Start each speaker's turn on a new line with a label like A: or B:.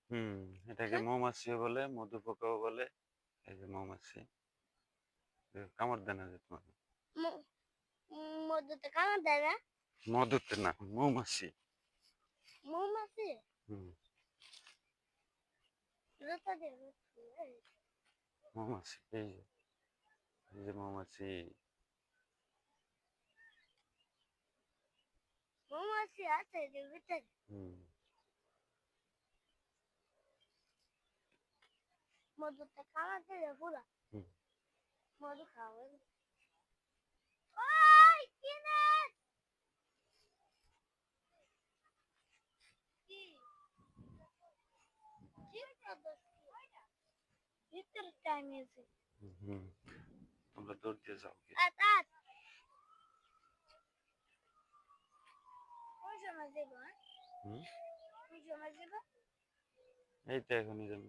A: হুম, এটাকে মৌমাছিও বলে, মধু পোকাও বলে। এই যে মৌমাছি কামড় দেয় না যে তোমার?
B: মধুতে কামড় দেয় না?
A: মধুতে না, মৌমাছি।
B: মৌমাছি?
A: হুম, মৌমাছি এই যে মৌমাছি।
B: মৌমাছি আছে এর ভিতরে।
A: হুম,
B: মধুতে কামড় দিলে পুরা
A: হুম।
B: মধু খাওয়া। ওই কিনে কি কি করছিস? ভিতরে টাইম আছে।
A: হুম, তোমরা দৌড় দিয়ে যাও কি?
B: আতাত কোন সময় দেব?
A: হুম,
B: কোন সময় দেব?
A: এই তো এখনই যাবো।